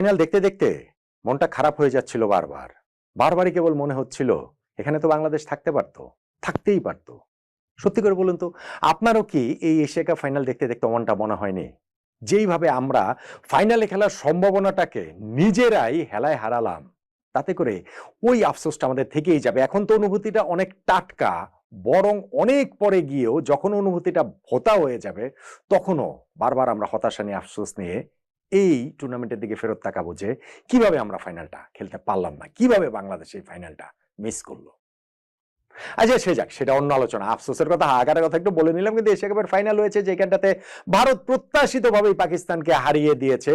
Final দেখতে দেখতে মনটা খারাপ হয়ে যাচ্ছিল বারবার। বারবারই কেবল মনে হচ্ছিল এখানে তো বাংলাদেশ থাকতে পারতো, থাকতেই পারতো। সত্যি করে বলুন তো, আপনারও কি এই এশিয়া কাপ ফাইনাল দেখতে দেখতে মনটা মনে হয়নি? যেইভাবে আমরা ফাইনালে খেলার সম্ভাবনাটাকে নিজেরাই হেলায় হারালাম, তাতে করে ওই আফসোসটা আমাদের থেকেই যাবে। এখন তো অনুভূতিটা অনেক টাটকা, বরং অনেক পরে গিয়েও যখন অনুভূতিটা ভোঁতা হয়ে যাবে, তখনও বারবার আমরা হতাশা নিয়ে, আফসোস নিয়ে এই টুর্নামেন্টের দিকে ফেরত তাকাবো যে কিভাবে আমরা ফাইনালটা খেলতে পারলাম না, কিভাবে বাংলাদেশ এই ফাইনালটা মিস করলো। আচ্ছা, সে যাক, সেটা অন্য আলোচনা। আফসোসের কথা, হাহাকারের কথা একটু বলে নিলাম। কিন্তু এশিয়া কাপের ফাইনাল হয়েছে যেখানটাতে ভারত প্রত্যাশিতভাবেই পাকিস্তানকে হারিয়ে দিয়েছে।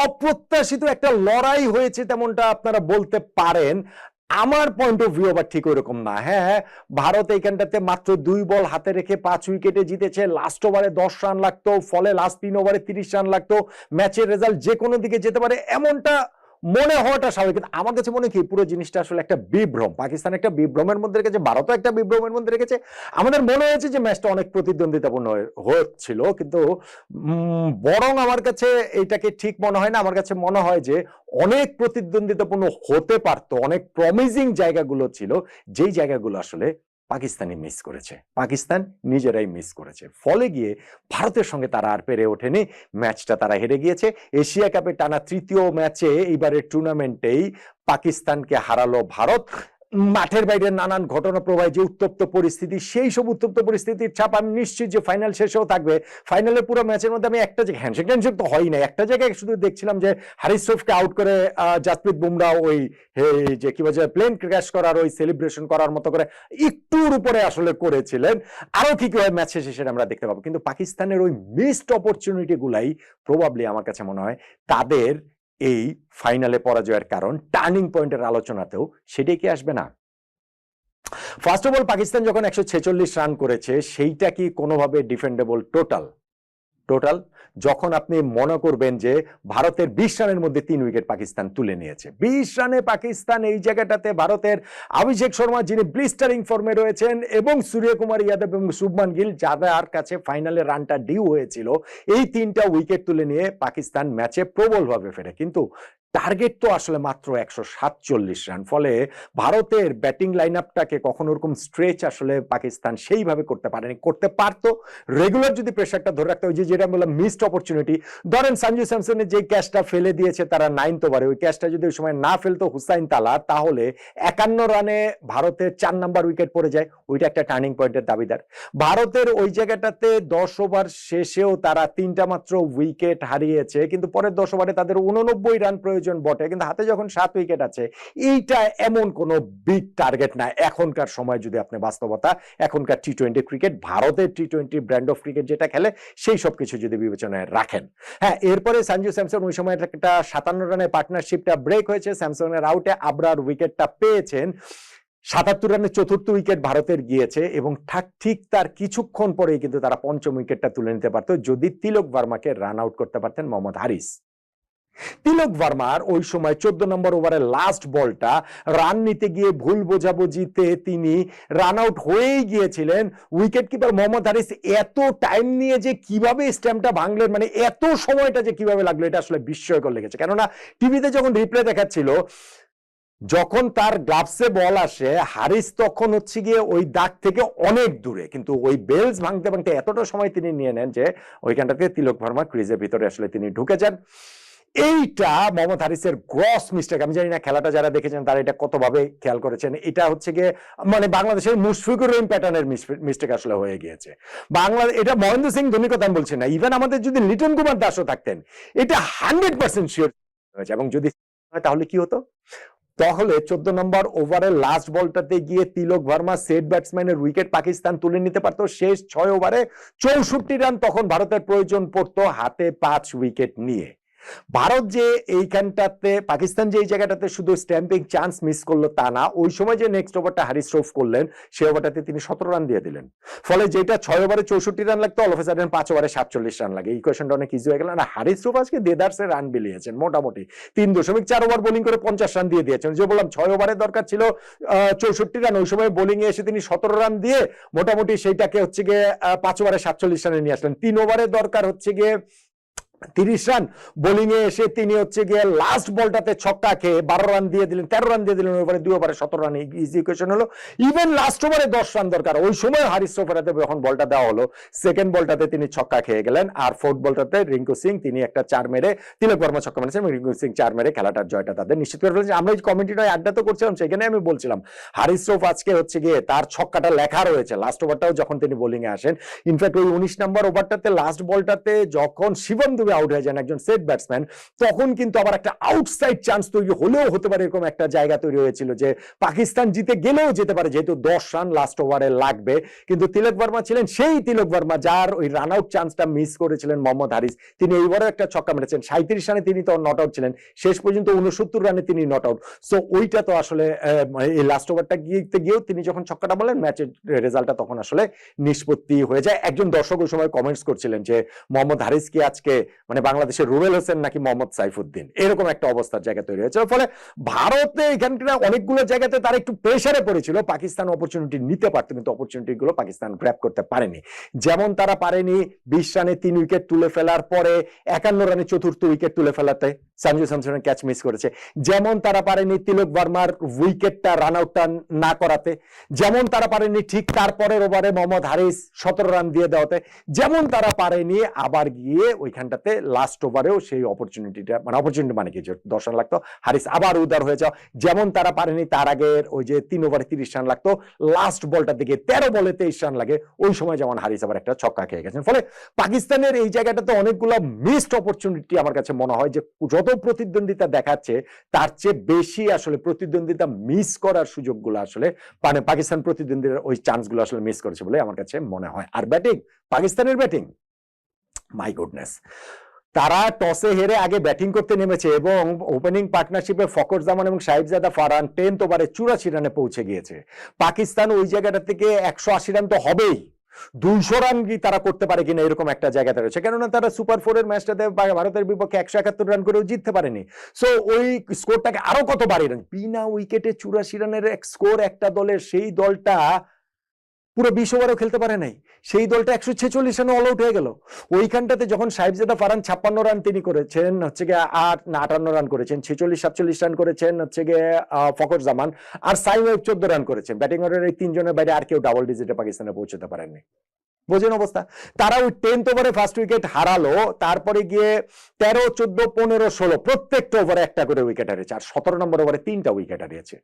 অপ্রত্যাশিত একটা লড়াই হয়েছে তেমনটা আপনারা বলতে পারেন। আমার পয়েন্ট অফ ভিউ আবার ঠিক ওইরকম না। হ্যাঁ, ভারত এইখানটাতে মাত্র 2 বল হাতে রেখে 5 উইকেটে জিতেছে। লাস্ট ওভারে 10 রান লাগতো, ফলে লাস্ট 3 ওভারে 30 রান লাগতো। ম্যাচের রেজাল্ট যে কোনো দিকে যেতে পারে এমনটা মনে হওয়াটা স্বাভাবিক। কিন্তু আমার কাছে মনে হয় কি, পুরো জিনিসটা আসলে একটা বিভ্রম। পাকিস্তান একটা বিভ্রমের মধ্যে রেখেছে, ভারতও একটা বিভ্রমের মধ্যে রেখেছে। আমাদের মনে হয়েছে যে ম্যাচটা অনেক প্রতিদ্বন্দ্বিতাপূর্ণ হচ্ছিল, কিন্তু বরং আমার কাছে এটাকে ঠিক মনে হয় না। আমার কাছে মনে হয় যে অনেক প্রতিদ্বন্দ্বিতাপূর্ণ হতে পারতো, অনেক প্রমিজিং জায়গাগুলো ছিল, যেই জায়গাগুলো আসলে পাকিস্তানি মিস করেছে, পাকিস্তান নিজেরাই মিস করেছে। ফলে গিয়ে ভারতের সঙ্গে তারা আর পেরে ওঠেনি, ম্যাচটা তারা হেরে গিয়েছে। এশিয়া কাপে টানা 3য় ম্যাচে এইবারের টুর্নামেন্টেই পাকিস্তানকে হারালো ভারত। মাঠের বাইরে নানান ঘটনা প্রবাহে যে উত্তপ্ত পরিস্থিতি, সেই সব উত্তপ্ত পরিস্থিতির ছাপ আমি নিশ্চিত যে ফাইনাল শেষেও থাকবে। ফাইনালের পুরো ম্যাচের মধ্যে আমি একটা জায়গায় হ্যান্ডশেক তো হয় না, একটা জায়গায় শুধু দেখছিলাম যে হারিস রফকে আউট করে জাসপ্রীত বুমরাহ ওই যে কি বলে প্লেন ক্র্যাশ করার ওই সেলিব্রেশন করার মতো করে একটুর উপরে আসলে করেছিলেন। আরো কি কি হয় ম্যাচ শেষে সেটা আমরা দেখতে পাবো। কিন্তু পাকিস্তানের ওই মিসড অপরচুনিটি গুলাই প্রবাবলি আমার কাছে মনে হয় তাদের এই ফাইনালে পরাজয়ের কারণ। টার্নিং পয়েন্টের আলোচনাতেও সেটাই কি আসবে না? ফার্স্ট অফ অল, পাকিস্তান যখন 146 রান করেছে, সেইটা কি কোনোভাবে ডিফেন্ডেবল? টোটাল যখন আপনি মনে করবেন যে ভারতের 20 রানের মধ্যে 3 উইকেট পাকিস্তান তুলে নিয়েছে, 20 রানে পাকিস্তান এই জায়গাটাতে ভারতের অভিষেক শর্মা, যিনি ব্লিস্টারিং ফর্মে রয়েছেন, এবং সূর্যকুমার যাদব এবং শুভমান গিল, যাদের কাছে ফাইনালে রানটা ডিউ হয়েছিল, এই 3টা উইকেট তুলে নিয়ে পাকিস্তান ম্যাচে প্রবলভাবে ফেরে। কিন্তু টার্গেট তো আসলে মাত্র 147 রান। ফলে ভারতের ব্যাটিং লাইন আপটাকে কখনো ওরকম স্ট্রেচ আসলে পাকিস্তান সেইভাবে করতে পারেনি। করতে পারতো রেগুলার যদি প্রেশারটা ধরে রাখতে হয়। যেটা বললাম মিসড অপরচুনিটি, ধরেন সঞ্জু স্যামসনের যে ক্যাচটা ফেলে দিয়েছে তারা 9th ওভারে, ওই ক্যাচটা যদি ওই সময় না ফেলতো হুসাইন তালা, তাহলে 51 রানে ভারতের 4 নাম্বার উইকেট পড়ে যায়। ওইটা একটা টার্নিং পয়েন্টের দাবিদার। ভারতের ওই জায়গাটাতে 10 ওভার শেষেও তারা 3টা মাত্র উইকেট হারিয়েছে, কিন্তু পরের 10 ওভারে তাদের 89 রান প্রয়োজন বটে, কিন্তু হাতে যখন 7 উইকেট আছে, এইটা এমন কোন বিগ টার্গেট না এখনকার সময়। যদি আপনি বাস্তবতা, এখনকার টি-20 ক্রিকেট, ভারতের টি-20 ব্র্যান্ড অফ ক্রিকেট যেটা খেলে, সেই সব কিছু যদি বিবেচনায় রাখেন। হ্যাঁ, এরপরে সঞ্জু স্যামসন ওই সময় একটা 57 রানের পার্টনারশিপটা ব্রেক হয়েছে, স্যামসনের আউটে আবরার উইকেটটা পেয়েছেন। 77 রানের 4র্থ উইকেট ভারতের গিয়েছে, এবং ঠিক তার কিছুক্ষণ পরেই কিন্তু তারা 5ম উইকেটটা তুলে নিতে পারতো যদি তিলক ভার্মাকে রান আউট করতে পারতেন মোহাম্মদ হারিস। তিলক ভার্মার ওই সময় 14 নম্বর ওভারের লাস্ট বলটা রান নিতে গিয়ে ভুল বোঝাবুঝিতে তিনি রান আউট হয়েই গিয়েছিলেন। উইকেট কিপার মোহাম্মদ হারিস এত টাইম নিয়ে যে কিভাবে স্ট্যাম্পটা ভাঙলেন, মানে এত সময়টা যে কিভাবে লাগলো, এটা আসলে বিস্ময়কর লেগেছে। কেননা টিভিতে যখন রিপ্লে দেখাচ্ছিল, যখন তার গ্লাভসে বল আসে, হারিস তখন হচ্ছে গিয়ে ওই দাগ থেকে অনেক দূরে, কিন্তু ওই বেলস ভাঙতে ভাঙতে এতটা সময় তিনি নিয়ে নেন যে ওইখানটাতে তিলক ভার্মা ক্রিজের ভিতরে আসলে তিনি ঢুকে যান। এইটা মোহাম্মদ হারিসের গ্রস মিস্টেক। আমি জানি না খেলাটা যারা দেখেছেন তারা এটা কতভাবে খেয়াল করেছেন। এটা হচ্ছে গিয়ে মানে বাংলাদেশের মুশফিকুর রহিম প্যাটার্নের মিস্টেক আসলে হয়ে গিয়েছে। এটা মহেন্দ্র সিং ধোনির কথা আমি বলছি না, ইভেন আমাদের যদি লিটন কুমার দাসও থাকতেন, এটা 100% শিওর হয়েছে। এবং যদি তাহলে কি হতো? তাহলে 14 নম্বর ওভারের লাস্ট বলটাতে গিয়ে তিলক ভার্মা সেট ব্যাটসম্যানের উইকেট পাকিস্তান তুলে নিতে পারতো। শেষ 6 ওভারে 64 রান তখন ভারতের প্রয়োজন পড়তো হাতে 5 উইকেট নিয়ে। ভারত যে এইখানটাতে, পাকিস্তান যে এই জায়গাটাতে শুধু স্ট্যাম্পিং চান্স মিস করলো তা না, ওই সময় যে নেক্সট ওভারটা হারিস রফ করলেন, সেই ওভারটাতে তিনি 17 রান দিয়ে দিলেন। ফলে যেটা 6 ওভারে 64 রান লাগতো, অল অফ এ সাডেন 5 ওভারে 47 রান লাগে। ইকুয়েশনটা অনেক ইজি হয়ে গেল না? হারিস রফ আজকে দেদারসে রান বিলিয়েছেন, মোটামুটি 3.4 ওভার বোলিং করে 50 রান দিয়ে দিয়েছেন। যে বললাম 6 ওভারের দরকার ছিল 64 রান, ওই সময় বোলিং এ এসে তিনি 17 রান দিয়ে মোটামুটি সেইটাকে হচ্ছে গিয়ে 5 ওভারে 47 রানে নিয়ে আসলেন। 3 ওভারের দরকার হচ্ছে গিয়ে 30 রান বোলিং এ এসে তিনি হচ্ছে গিয়ে লাস্ট বলটাতে ছক্কা খেয়ে 12 রান দিয়ে দিলেন, 13 রান দিয়ে দিলেন, ওভারে 2 ওভারে 17 রান, ইজি ইকুয়েশন হলো। ইভেন লাস্ট ওভারে 10 রান দরকার, ওই সময় হারিস চোপড়াতে যখন বলটা দেওয়া হলো, সেকেন্ড বলটাতে তিনি ছক্কা খেয়ে গেলেন, আর ফোর্থ বলটাতে রিঙ্কু সিং তিনি একটা 4 মেরে, তিলক বর্মা ছক্কা মেরেছেন এবং রিঙ্কু সিং 4 মেরে খেলাটার জয়টা তাদের নিশ্চিত করে ফেলেছে। আমরা এই কমেন্টিটায় আড্ডা তো করছিলাম, সেখানে আমি বলছিলাম হারিস রৌফ আজকে হচ্ছে গিয়ে তার ছক্কাটা লেখা রয়েছে লাস্ট ওভারটাও যখন তিনি বোলিং এ আসেন। ইনফ্যাক্ট ওই 19 নম্বর ওভারটাতে লাস্ট বলটাতে যখন শিবম দুবে আউট হয়ে যান, একজন সেট ব্যাটসম্যান, তখন কিন্তু আবার একটা আউটসাইড চান্স তৈরি হলেও হতে পারে, এরকম একটা জায়গা তৈরি হয়েছিল যে পাকিস্তান জিতে গেলেও যেতে পারে, যেহেতু 10 রান লাস্ট ওভারে লাগবে। কিন্তু তিলক বর্মা ছিলেন সেই তিলক বর্মা যার ওই রান আউট চান্সটা মিস করেছিলেন মোহাম্মদ হারিস। তিনি এইবারও একটা ছক্কা মেরেছেন, 37 রানে তিনি তো নট আউট ছিলেন, শেষ পর্যন্ত 69 রানে তিনি নট আউট। সো ওইটা তো আসলে এই লাস্ট ওভারটা গিয়েও তিনি যখন ছক্কাটা বলেন, ম্যাচের রেজাল্টটা তখন আসলে নিষ্পত্তি হয়ে যায়। একজন দর্শক ওই সময় কমেন্টস করছিলেন যে মোহাম্মদ হারিস কি আজকে মানে বাংলাদেশের রুবেল হোসেন নাকি মোহাম্মদ সাইফুদ্দিন, এরকম একটা অবস্থার জায়গা তৈরি হয়েছিল। ফলে ভারতে এখানকার অনেকগুলো জায়গাতে তারা একটু প্রেসারে পড়েছিল, পাকিস্তান অপরচুনিটি নিতে পারত, কিন্তু অপরচুনিটি গুলো পাকিস্তান গ্র্যাব করতে পারেনি। যেমন তারা পারেনি 20 রানে 3 উইকেট তুলে ফেলার পরে 51 রানে চতুর্থ উইকেট তুলে ফেলাতে সঞ্জু স্যামসনের ক্যাচ মিস করেছে, যেমন তারা পারেনি তিলক বর্মার উইকেটটা রান আউটটা না করাতে, যেমন তারা পারেনি ঠিক তারপরের ওভারে মোহাম্মদ হারিস 17 রান দিয়ে দেওয়াতে, যেমন তারা পারেনি আবার গিয়ে ওইখানটাতে লাস্ট ওভারেও সেই অপরচুনিটিটা অপরচুনিটি মানে কি, যে 10 রান লাগতো হারিস আবার উদার হয়ে যাও, যেমন তারা পারেনি তার আগের ওই যে 3 ওভারে 30 রান লাগতো, লাস্ট বলটার দিকে 13 বলে 23 রান লাগে, ওই সময় যেমন হারিস আবার একটা ছক্কা খেয়ে গেছেন। ফলে পাকিস্তানের এই জায়গাটাতে অনেকগুলো মিসড অপরচুনিটি আমার কাছে মনে হয় যে যত প্রতিদ্বন্দ্বিতা দেখাচ্ছে তার চেয়ে বেশি আসলে প্রতিদ্বন্দ্বিতা মিস করার সুযোগগুলো আসলে মানে পাকিস্তান প্রতিদ্বন্দ্বীর ওই চান্সগুলো আসলে মিস করেছে বলে আমার কাছে মনে হয়। আর ব্যাটিং, পাকিস্তানের ব্যাটিং মাই গুডনেস, তারা টসে হেরে আগে ব্যাটিং করতে নেমেছে এবং ওপেনিং পার্টনারশিপে ফখর জামান এবং সাহিবজাদা ফারহান 10th ওভারে 84 রানে পৌঁছে গিয়েছে। পাকিস্তান ওই জায়গাটা থেকে 180 রান তো হবেই, 200 রান কি তারা করতে পারে কিনা এরকম একটা জায়গাতে রয়েছে, কেননা তারা সুপার 4 এর ম্যাচটাতে ভারতের বিপক্ষে 171 রান করেও জিততে পারেনি। সো ওই স্কোরটাকে আরো কত বাড়িয়ে দেন, বিনা উইকেটে 84 রানের এক স্কোর একটা দলের, সেই দলটা পুরো 20 ওভারও খেলতে পারে নাই, সেই দলটা 146 রানে অল আউট হয়ে গেল। ওইখানটাতে যখন সাহিবজাদা ফারহান 56 রান তিনি করেছেন, হচ্ছে গিয়ে 58 রান করেছেন, 46-47 রান করেছেন হচ্ছে গিয়ে ফখর জামান, আর সাইম 14 রান করেছেন। ব্যাটিং অর্ডারের এই 3 জনের বাইরে আর কেউ ডাবল ডিজিটে পাকিস্তানে পৌঁছতে পারেননি। বোঝেন অবস্থা, তারা ওই 10th ওভারে ফার্স্ট উইকেট হারালো, তারপরে গিয়ে 13, 14, 15, 16 প্রত্যেকটা ওভারে একটা করে উইকেট হারিয়েছে, আর 17 নম্বর ওভারে 3টা উইকেট হারিয়েছে।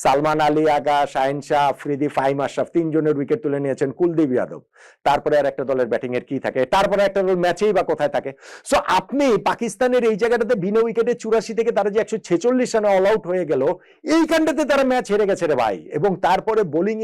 সালমান আলী, আগা, শাহিন শাহ আফ্রিদি, ফাহিম আশরাফ 3 জনের উইকেট তুলে নিয়েছেন, কুলদীপ যাদব। তারপরে আর একটা দলের ব্যাটিং এর কি থাকে, তারপরে একটা দল ম্যাচেই বা কোথায় থাকে। সো আপনি পাকিস্তানের এই জায়গাটাতে বিনা উইকেটে 84 থেকে তারা যে 146 রানে অল আউট হয়ে গেল, এইখানটাতে তারা ম্যাচ হেরে গেছে রে ভাই। এবং তারপরে বোলিং